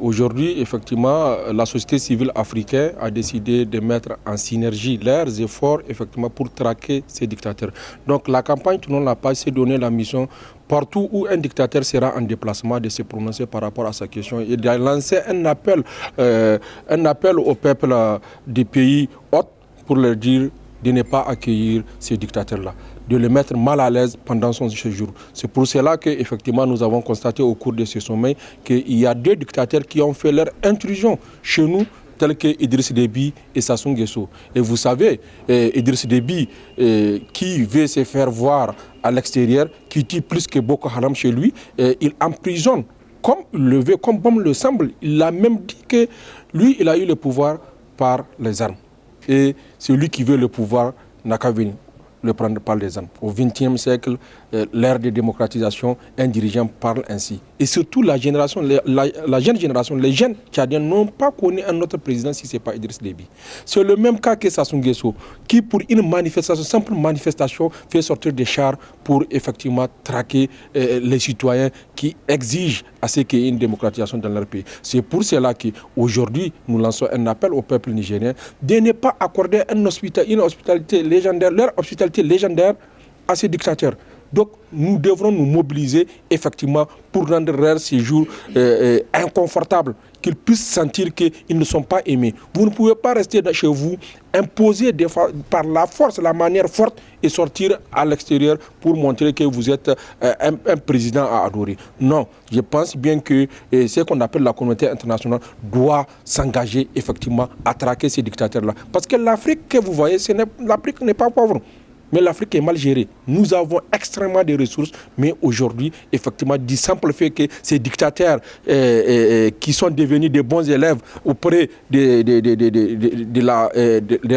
Aujourd'hui, effectivement, la société civile africaine a décidé de mettre en synergie leurs efforts effectivement, pour traquer ces dictateurs. Donc la campagne Tournons la page s'est donné la mission partout où un dictateur sera en déplacement de se prononcer par rapport à sa question et de lancer un appel au peuple des pays hôtes pour leur dire de ne pas accueillir ces dictateurs-là, de les mettre mal à l'aise pendant son séjour. C'est pour cela qu'effectivement nous avons constaté au cours de ce sommet qu'il y a 2 dictateurs qui ont fait leur intrusion chez nous, tels que Idriss Déby et Sassou Nguesso. Et vous savez, Idriss Déby, qui veut se faire voir à l'extérieur, qui tue plus que Boko Haram chez lui, il emprisonne comme il le veut, comme bon le semble. Il a même dit que lui, il a eu le pouvoir par les armes. Et celui qui veut le pouvoir n'a qu'à venir le prendre par les armes. Au XXe siècle, l'ère de démocratisation, un dirigeant parle ainsi. Et surtout la génération, la jeune génération, les jeunes Tchadiens n'ont pas connu un autre président si ce n'est pas Idriss Déby. C'est le même cas que Sassou Nguesso, qui pour une manifestation, simple manifestation, fait sortir des chars pour effectivement traquer les citoyens qui exigent à ce qu'il y ait une démocratisation dans leur pays. C'est pour cela qu'aujourd'hui, nous lançons un appel au peuple nigérien de ne pas accorder une hospitalité légendaire, leur hospitalité légendaire à ces dictateurs. Donc, nous devrons nous mobiliser effectivement pour rendre leur séjour inconfortable, qu'ils puissent sentir qu'ils ne sont pas aimés. Vous ne pouvez pas rester chez vous, imposer par la force, la manière forte et sortir à l'extérieur pour montrer que vous êtes un président à adorer. Non, je pense bien que ce qu'on appelle la communauté internationale doit s'engager effectivement à traquer ces dictateurs-là. Parce que l'Afrique que vous voyez, l'Afrique n'est pas pauvre. Mais l'Afrique est mal gérée. Nous avons extrêmement de ressources, mais aujourd'hui, effectivement, du simple fait que ces dictateurs qui sont devenus des bons élèves auprès de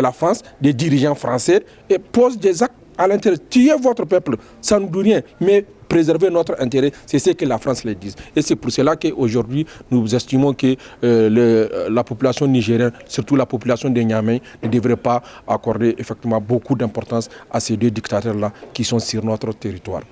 la France, des dirigeants français, posent des actes à l'intérieur. Tuez votre peuple, ça ne nous dit rien, mais préserver notre intérêt, c'est ce que la France les dit. Et c'est pour cela qu'aujourd'hui, nous estimons que la population nigérienne, surtout la population de Niamey, ne devrait pas accorder effectivement beaucoup d'importance à ces 2 dictateurs-là qui sont sur notre territoire.